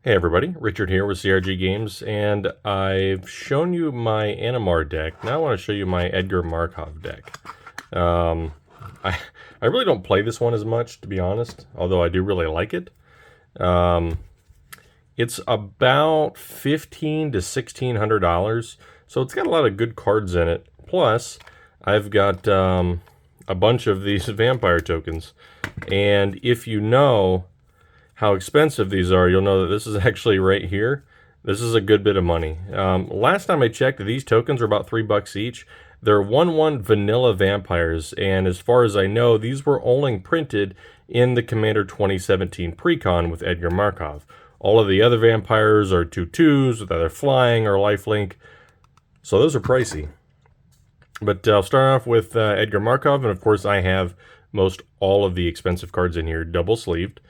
Hey everybody, Richard here with CRG Games, and I've shown you my Animar deck. Now I want to show you my Edgar Markov deck. I, I really don't play this one as much, to be honest, although I do really like it. It's about $1,500 to $1,600, so it's got a lot of good cards in it. Plus, I've got a bunch of these vampire tokens, and if you know how expensive these are, you'll know that this is actually right here. This is a good bit of money. Last time I checked, these tokens are about $3 each. They're 1/1 vanilla vampires, and as far as I know, these were only printed in the Commander 2017 Precon with Edgar Markov. All of the other vampires are 2/2s with either flying or lifelink, so those are pricey. But I'll start off with Edgar Markov, and of course I have most all of the expensive cards in here double sleeved.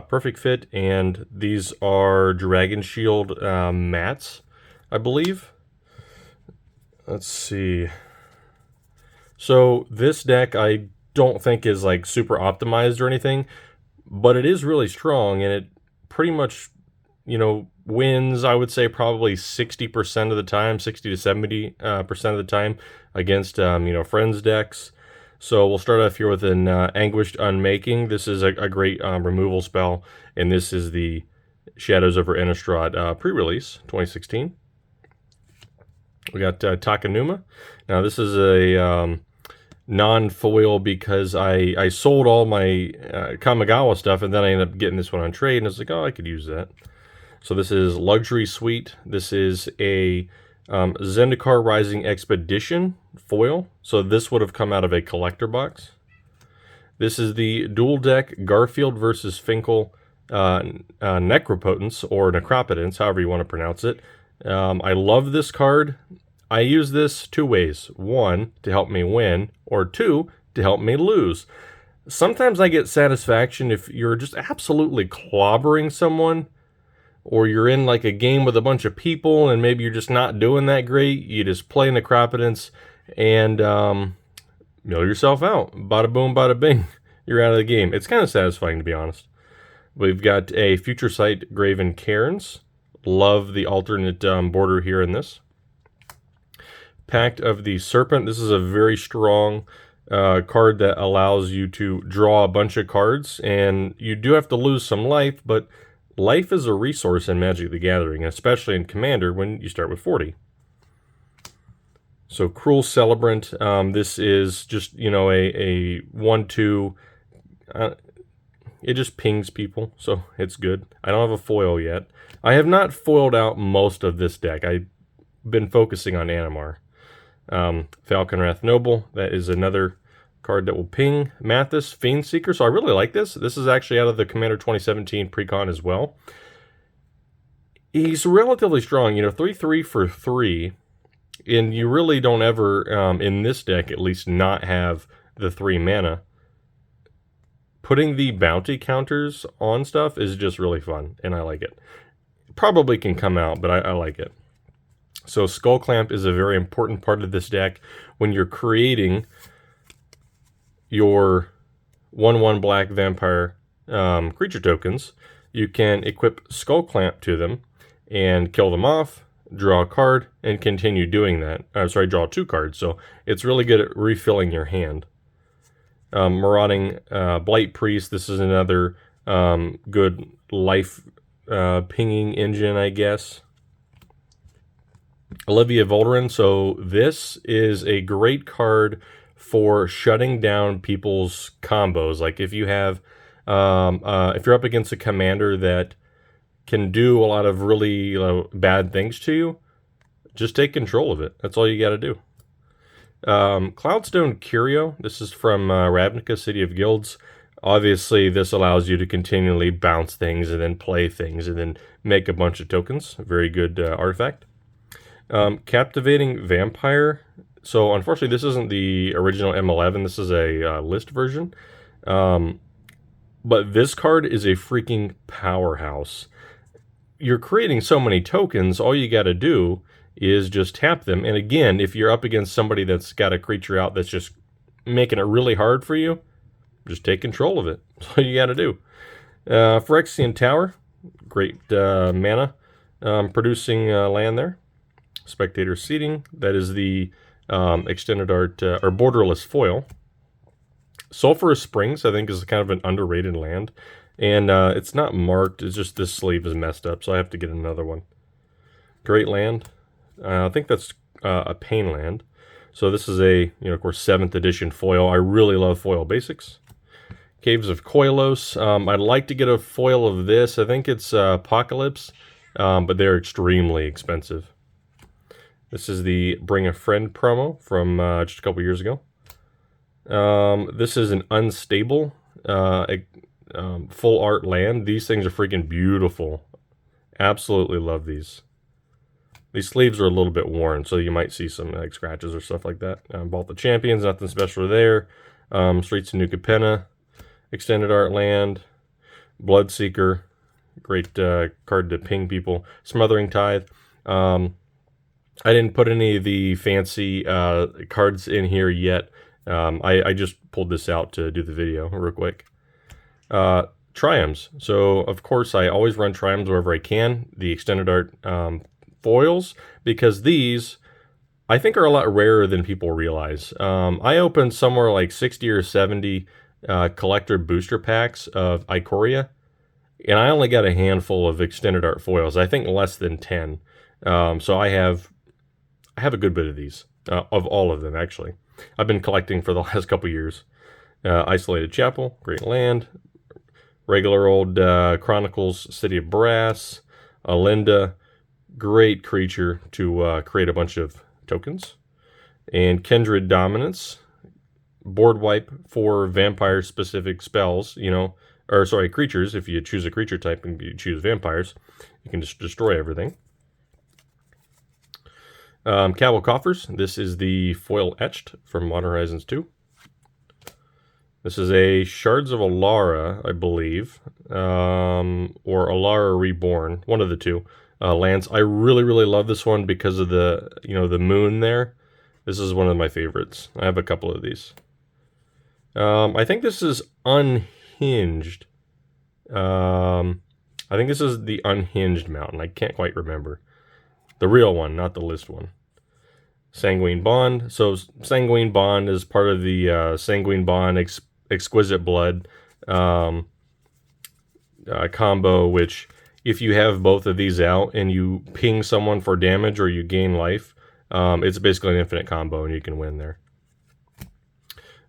Perfect fit, and these are Dragon Shield mats, I believe. Let's see. So this deck I don't think is like super optimized or anything, but it is really strong, and it pretty much, wins, I would say, probably 60% of the time, 60 to 70% of the time against, friends decks. So we'll start off here with an Anguished Unmaking. This is a great removal spell, and this is the Shadows over Innistrad pre-release, 2016. We got Takenuma. Now this is a non-foil because I sold all my Kamigawa stuff, and then I ended up getting this one on trade, and I was like, oh, I could use that. So this is Luxury Suite. This is a Zendikar Rising Expedition foil, so this would have come out of a collector box. This is the dual deck Garfield versus Finkel Necropotence, or Necropotence, however you want to pronounce it. I love this card. I use this two ways. One, to help me win, or two, to help me lose. Sometimes I get satisfaction if you're just absolutely clobbering someone, or you're in like a game with a bunch of people and maybe you're just not doing that great. You just play Necropotence and mill yourself out. Bada boom, bada bing. You're out of the game. It's kind of satisfying, to be honest. We've got a Future Sight Graven Cairns. Love the alternate border here in this. Pact of the Serpent. This is a very strong card that allows you to draw a bunch of cards, and you do have to lose some life, but life is a resource in Magic the Gathering, especially in Commander when you start with 40. So Cruel Celebrant, this is just, a 1/2. It just pings people, so it's good. I don't have a foil yet. I have not foiled out most of this deck. I've been focusing on Animar. Falconwrath Noble, that is another card that will ping. Mathis, Fiend Seeker. So I really like this. This is actually out of the Commander 2017 Precon as well. He's relatively strong, 3/3 for 3. And you really don't ever, in this deck at least, not have the 3 mana. Putting the bounty counters on stuff is just really fun, and I like it. Probably can come out, but I like it. So Skull Clamp is a very important part of this deck when you're creating your 1/1 black vampire creature tokens. You can equip Skull Clamp to them and kill them off, draw a card, and continue doing that. Draw 2 cards. So it's really good at refilling your hand. Marauding Blight Priest. This is another good life pinging engine, I guess. Olivia Volderin. So this is a great card for shutting down people's combos. Like if you have, if you're up against a commander that can do a lot of really bad things to you, just take control of it. That's all you got to do. Cloudstone Curio. This is from Ravnica, City of Guilds. Obviously, this allows you to continually bounce things and then play things and then make a bunch of tokens. Very good artifact. Captivating Vampire. So unfortunately, this isn't the original M11. This is a list version. But this card is a freaking powerhouse. You're creating so many tokens, all you got to do is just tap them. And again, if you're up against somebody that's got a creature out that's just making it really hard for you, just take control of it. That's all you got to do. Phyrexian Tower. great mana producing land there. Spectator Seating, that is the extended art or borderless foil. Sulphurous Springs, I think, is kind of an underrated land. And it's not marked, it's just this sleeve is messed up, so I have to get another one. Great land. I think that's a Pain land. So this is a, of course, 7th edition foil. I really love foil basics. Caves of Koilos. I'd like to get a foil of this. I think it's Apocalypse, but they're extremely expensive. This is the Bring a Friend promo from just a couple years ago. This is an unstable full art land. These things are freaking beautiful. Absolutely love these. These sleeves are a little bit worn, so you might see some like scratches or stuff like that. Vault the Champions, nothing special there. Streets of New Capenna, extended art land. Bloodseeker, great card to ping people. Smothering Tithe. I didn't put any of the fancy cards in here yet. I just pulled this out to do the video real quick. Triumphs. So, of course, I always run Triumphs wherever I can. The extended art foils, because these, I think, are a lot rarer than people realize. I opened somewhere like 60 or 70 collector booster packs of Ikoria, and I only got a handful of extended art foils. I think less than 10. So I have a good bit of these, of all of them, actually. I've been collecting for the last couple years. Isolated Chapel, great land. Regular old Chronicles, City of Brass. Alinda, great creature to create a bunch of tokens. And Kindred Dominance, board wipe for vampire-specific spells, or sorry, creatures. If you choose a creature type and you choose vampires, you can just destroy everything. Cabal Coffers. This is the foil etched from Modern Horizons 2. This is a Shards of Alara, I believe, or Alara Reborn, one of the two lands. I really, really love this one because of the, the moon there. This is one of my favorites. I have a couple of these. I think this is Unhinged. I think this is the Unhinged Mountain. I can't quite remember. The real one, not the list one. Sanguine Bond. So Sanguine Bond is part of the Sanguine Bond Exquisite Blood combo, which if you have both of these out and you ping someone for damage or you gain life, it's basically an infinite combo and you can win there.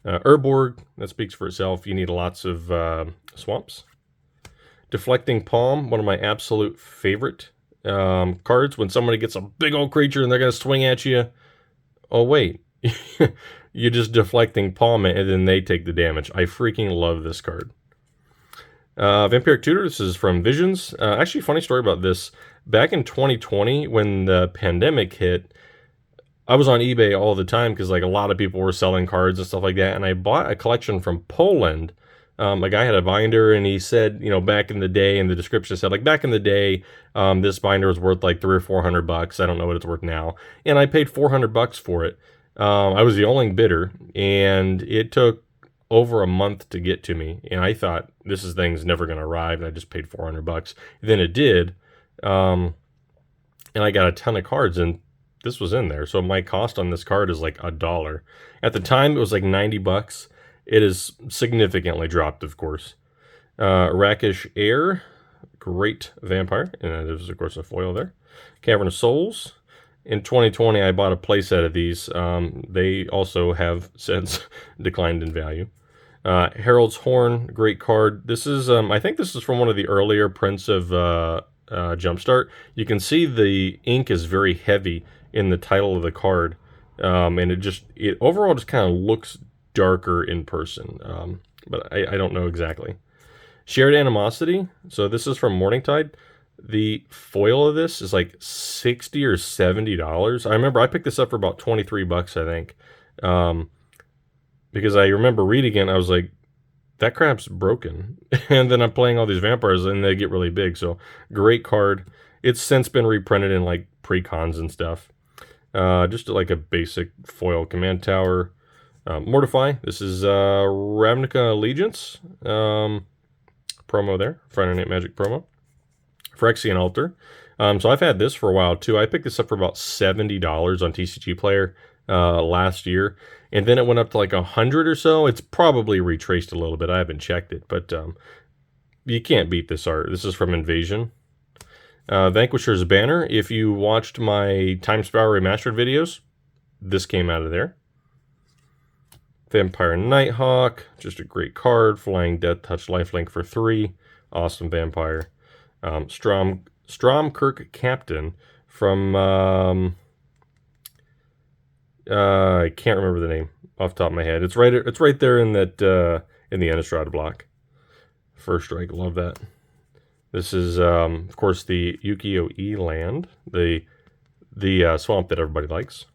Urborg, that speaks for itself. You need lots of swamps. Deflecting Palm, one of my absolute favorite cards. When somebody gets a big old creature and they're going to swing at you, oh wait, you're just deflecting Palm it and then they take the damage. I freaking love this card. Vampiric Tutor, this is from Visions. Actually, funny story about this. Back in 2020, when the pandemic hit, I was on eBay all the time because like a lot of people were selling cards and stuff like that, and I bought a collection from Poland. A guy had a binder, and he said, back in the day, in the description said, like, back in the day, this binder was worth like $300 or $400. I don't know what it's worth now. And I paid $400 for it. I was the only bidder, and it took over a month to get to me. And I thought, this thing's never going to arrive, and I just paid $400. Then it did, and I got a ton of cards, and this was in there. So my cost on this card is like $1. At the time, it was like $90. It is significantly dropped, of course. Rakish Air, great vampire, and there's of course a foil there. Cavern of Souls. In 2020, I bought a playset of these. They also have since declined in value. Herald's Horn, great card. This is, I think this is from one of the earlier prints of Jumpstart. You can see the ink is very heavy in the title of the card, and it overall just kind of looks darker in person, but I don't know exactly. Shared Animosity. So this is from Morningtide. The foil of this is like $60 or $70. I remember I picked this up for about $23, I think, because I remember reading it and I was like, that crap's broken. And then I'm playing all these vampires and they get really big. So great card. It's since been reprinted in like pre-cons and stuff. Just like a basic foil command tower. Mortify. This is Ravnica Allegiance promo there. Friday Night Magic promo. Phrexian Altar. So I've had this for a while too. I picked this up for about $70 on TCG Player last year, and then it went up to like 100 or so. It's probably retraced a little bit. I haven't checked it, but you can't beat this art. This is from Invasion. Vanquisher's Banner. If you watched my Time Spiral Remastered videos, this came out of there. Vampire Nighthawk, just a great card. Flying Death Touch Lifelink for 3. Awesome Vampire. Stromkirk Captain from, I can't remember the name off the top of my head. It's right there in that, in the Innistrad block. First Strike, love that. This is, of course, the Ukiyo-e land, the swamp that everybody likes.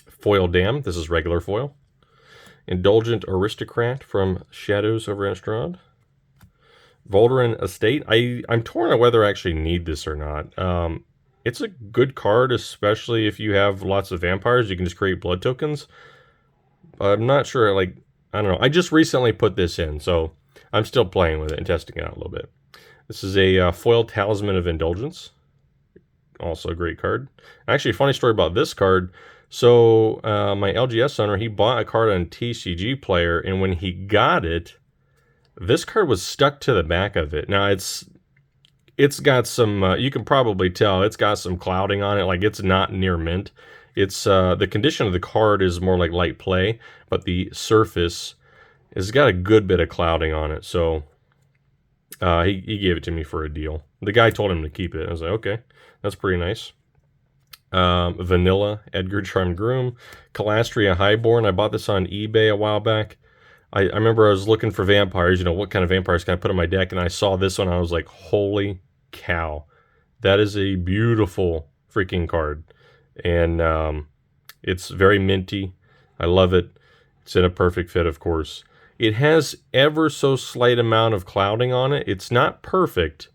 Foil Dam, this is regular foil. Indulgent Aristocrat from Shadows over Innistrad. Volderan Estate. I'm torn on whether I actually need this or not. It's a good card, especially if you have lots of vampires. You can just create blood tokens. I'm not sure, like, I don't know. I just recently put this in, so I'm still playing with it and testing it out a little bit. This is a foil Talisman of Indulgence. Also a great card. Actually, a funny story about this card. So my LGS owner, he bought a card on TCG Player, and when he got it, this card was stuck to the back of it. Now it's got some, you can probably tell, it's got some clouding on it. Like, it's not near mint. It's the condition of the card is more like light play, but the surface has got a good bit of clouding on it. So he gave it to me for a deal. The guy told him to keep it. I was like, okay, that's pretty nice. Vanilla Edgar Charmed Groom, Calastria Highborn. I bought this on eBay a while back. I remember I was looking for vampires, you know, what kind of vampires can I put on my deck, and I saw this one. I was like, holy cow. That is a beautiful freaking card. And it's very minty. I love it. It's in a perfect fit, of course. It has ever so slight amount of clouding on it. It's not perfect,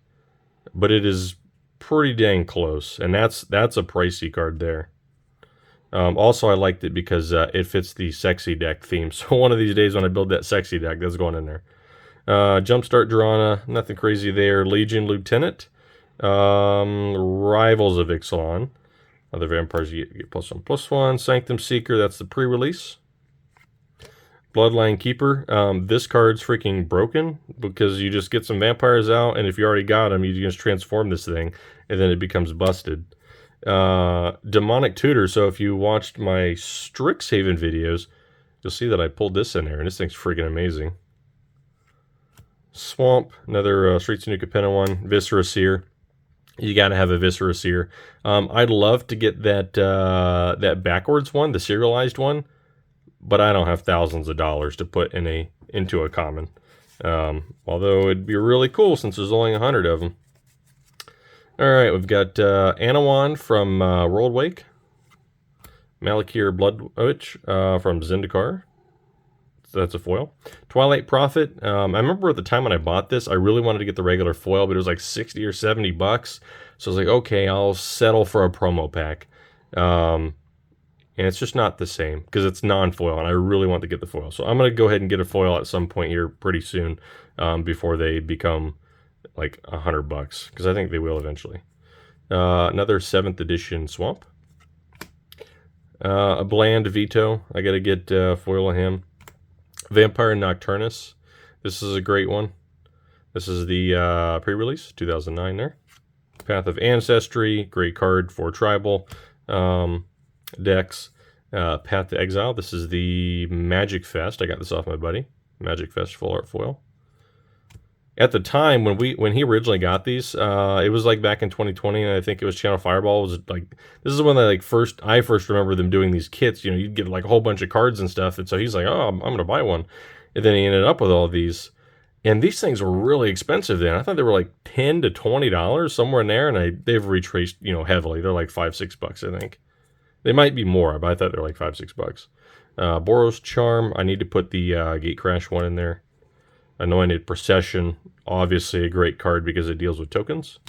but it is pretty dang close. And that's a pricey card there. Also, I liked it because it fits the sexy deck theme. So one of these days when I build that sexy deck, that's going in there. Jumpstart Drana, nothing crazy there. Legion Lieutenant. Rivals of Ixalan. Other vampires you get +1/+1. Sanctum Seeker, that's the pre-release. Bloodline Keeper. This card's freaking broken because you just get some vampires out, and if you already got them, you just transform this thing, and then it becomes busted. Demonic Tutor. So if you watched my Strixhaven videos, you'll see that I pulled this in there, and this thing's freaking amazing. Swamp, another Streets of New Capenna one. Viscera Seer. You got to have a Viscera Seer. I'd love to get that that backwards one, the serialized one, but I don't have thousands of dollars to put into a common. Although it'd be really cool since there's only 100 of them. All right, we've got Anawan from World Wake. Malakir Blood Witch from Zendikar. So that's a foil. Twilight Prophet. I remember at the time when I bought this, I really wanted to get the regular foil, but it was like 60 or 70 bucks. So I was like, okay, I'll settle for a promo pack. And it's just not the same because it's non-foil, and I really want to get the foil. So I'm going to go ahead and get a foil at some point here pretty soon before they become like $100, because I think they will eventually. Another 7th edition Swamp. A Bland Veto. I got to get foil of him. Vampire Nocturnus. This is a great one. This is the pre-release, 2009 there. Path of Ancestry. Great card for tribal decks. Path to Exile. This is the Magic Fest. I got this off my buddy. Magic Fest full art foil. At the time when he originally got these, it was like back in 2020, and I think it was Channel Fireball. It was like, this is when I first remember them doing these kits. You know, you'd get like a whole bunch of cards and stuff, and so he's like, oh, I'm gonna buy one, and then he ended up with all of these, and these things were really expensive then. I thought they were like $10 to $20 somewhere in there, and they've retraced, you know, heavily. They're like $5-6, I think. They might be more, but I thought they were like $5-6. Boros Charm. I need to put the Gatecrash one in there. Anointed Procession, obviously a great card because it deals with tokens.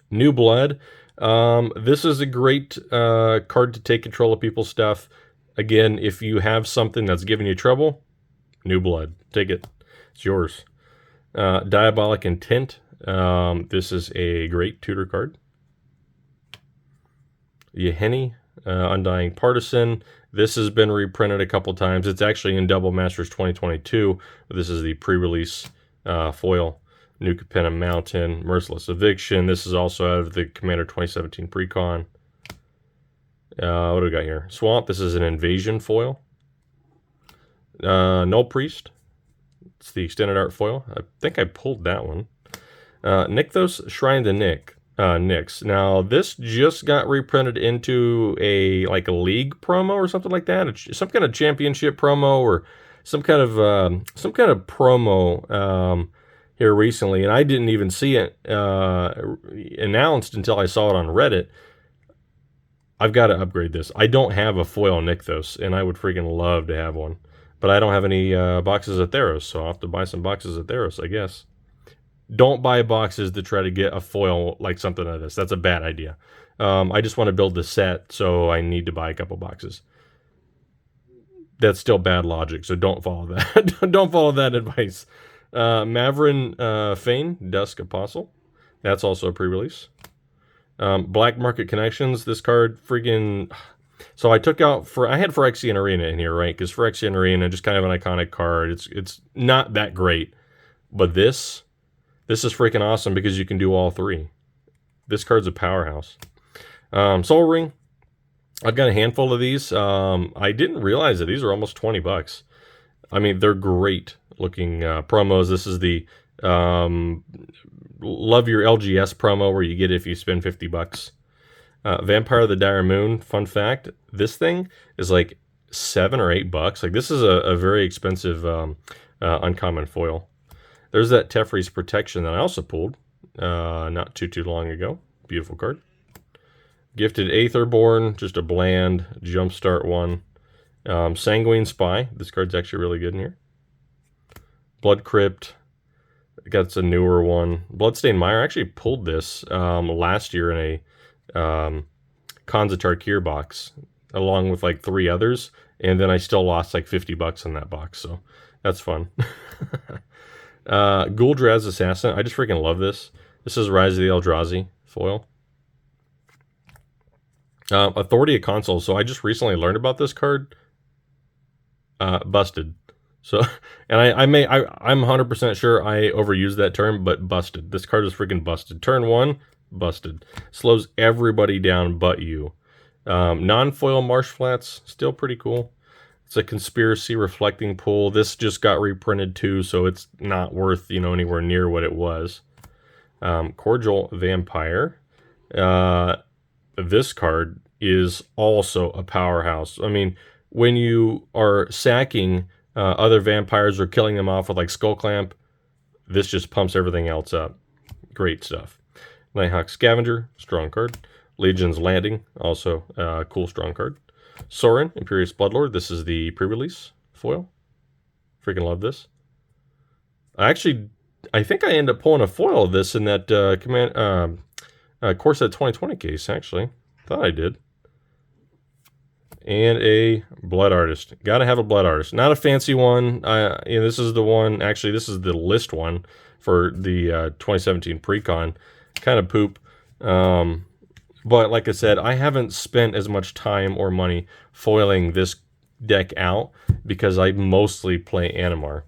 New Blood. This is a great card to take control of people's stuff. Again, if you have something that's giving you trouble, New Blood. Take it. It's yours. Diabolic Intent. This is a great tutor card. Yeheni, Undying Partisan. This has been reprinted a couple times. It's actually in Double Masters 2022. But this is the pre-release foil. New Capenna Mountain, Merciless Eviction. This is also out of the Commander 2017 Precon. What do we got here? Swamp. This is an Invasion foil. Null Priest. It's the extended art foil. I think I pulled that one. Nykthos, Shrine to Nyx. Now, this just got reprinted into a league promo or something like that. It's some kind of championship promo or some kind of promo here recently, and I didn't even see it announced until I saw it on Reddit. I've got to upgrade this. I don't have a foil Nykthos, and I would freaking love to have one. But I don't have any boxes of Theros, so I'll have to buy some boxes of Theros, I guess. Don't buy boxes to try to get a foil like something like this. That's a bad idea. I just want to build the set, so I need to buy a couple boxes. That's still bad logic, so don't follow that. Don't follow that advice. Maverin Fane, Dusk Apostle. That's also a pre-release. Black Market Connections. This card freaking... So I took out... I had Phyrexian Arena in here, right? Because Phyrexian Arena, just kind of an iconic card. It's not that great. But this is freaking awesome because you can do all three. This card's a powerhouse. Soul Ring. I've got a handful of these. I didn't realize that these are almost 20 bucks. I mean, they're great looking promos. This is the Love Your LGS promo where you get it if you spend 50 bucks. Vampire of the Dire Moon. Fun fact, this thing is like 7 or 8 bucks. Like, this is a very expensive uncommon foil. There's that Teferi's Protection that I also pulled not too long ago. Beautiful card. Gifted Aetherborn, just a bland jumpstart one. Sanguine Spy. This card's actually really good in here. Blood Crypt. That's a newer one. Bloodstained Mire. I actually pulled this last year in a Khans of Tarkir box, along with like 3 others, and then I still lost like 50 bucks on that box, so that's fun. Gul'Draz Assassin. I just freaking love this. This is Rise of the Eldrazi foil. Authority of Consul. So I just recently learned about this card. Busted. So, and I'm 100% sure I overused that term, but busted. This card is freaking busted. Turn 1, busted. Slows everybody down but you. Non-foil Marsh Flats, still pretty cool. It's a Conspiracy Reflecting Pool. This just got reprinted too, so it's not worth, anywhere near what it was. Cordial Vampire. This card is also a powerhouse. I mean, when you are sacking other vampires or killing them off with like Skull Clamp, this just pumps everything else up. Great stuff. Nighthawk Scavenger, strong card. Legion's Landing, also a cool, strong card. Sorin, Imperious Bloodlord. This is the pre-release foil. Freaking love this. I think I ended up pulling a foil of this in that Core Set 2020 case, actually. Thought I did. And a Blood Artist. Gotta have a Blood Artist. Not a fancy one. This is the one, actually, this is the list one for the 2017 Precon. Kind of poop. But like I said, I haven't spent as much time or money foiling this deck out because I mostly play Animar.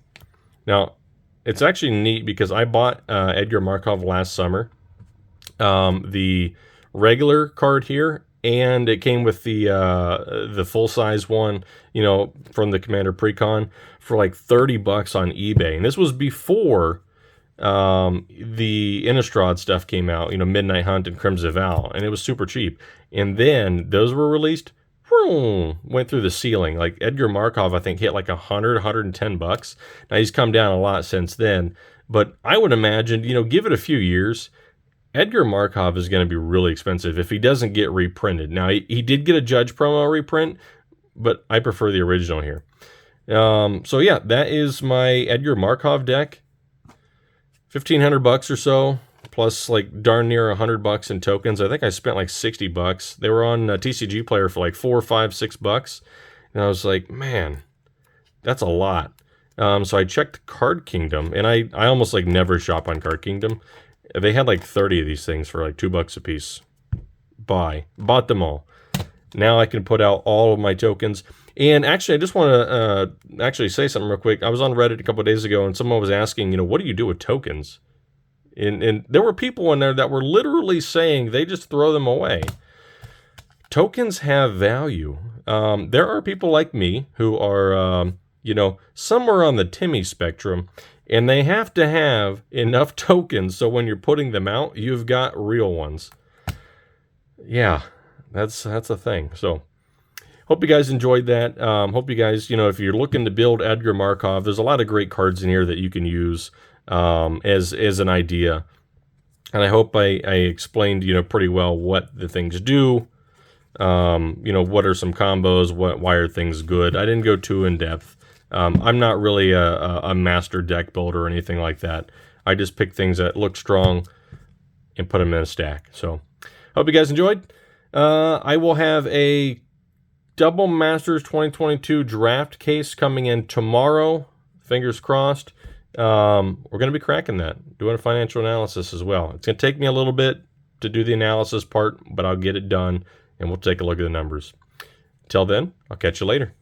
Now, it's actually neat because I bought Edgar Markov last summer. The regular card here, and it came with the full-size one, from the Commander Precon for like 30 bucks on eBay. And this was before the Innistrad stuff came out, Midnight Hunt and Crimson Vow, and it was super cheap. And then those were released, went through the ceiling. Like Edgar Markov, I think, hit like 110 bucks. Now he's come down a lot since then, but I would imagine, give it a few years, Edgar Markov is going to be really expensive if he doesn't get reprinted. Now, he did get a Judge promo reprint, but I prefer the original here. So yeah, that is my Edgar Markov deck. 1,500 bucks or so, plus like darn near 100 bucks in tokens. I think I spent like 60 bucks. They were on TCG Player for like $4, $5, $6, and I was like, man, that's a lot. So I checked Card Kingdom, and I almost like never shop on Card Kingdom. They had like 30 of these things for like $2 a piece. Bought them all. Now I can put out all of my tokens. And actually, I just want to actually say something real quick. I was on Reddit a couple of days ago, and someone was asking, what do you do with tokens? And there were people in there that were literally saying they just throw them away. Tokens have value. There are people like me who are, somewhere on the Timmy spectrum, and they have to have enough tokens so when you're putting them out, you've got real ones. Yeah, that's a thing. So hope you guys enjoyed that. Hope you guys, if you're looking to build Edgar Markov, there's a lot of great cards in here that you can use as an idea. And I hope I explained, pretty well what the things do. What are some combos? Why are things good? I didn't go too in depth. I'm not really a master deck builder or anything like that. I just pick things that look strong and put them in a stack. So hope you guys enjoyed. I will have a Double Masters 2022 draft case coming in tomorrow. Fingers crossed. We're going to be cracking that, doing a financial analysis as well. It's going to take me a little bit to do the analysis part, but I'll get it done, and we'll take a look at the numbers. Till then, I'll catch you later.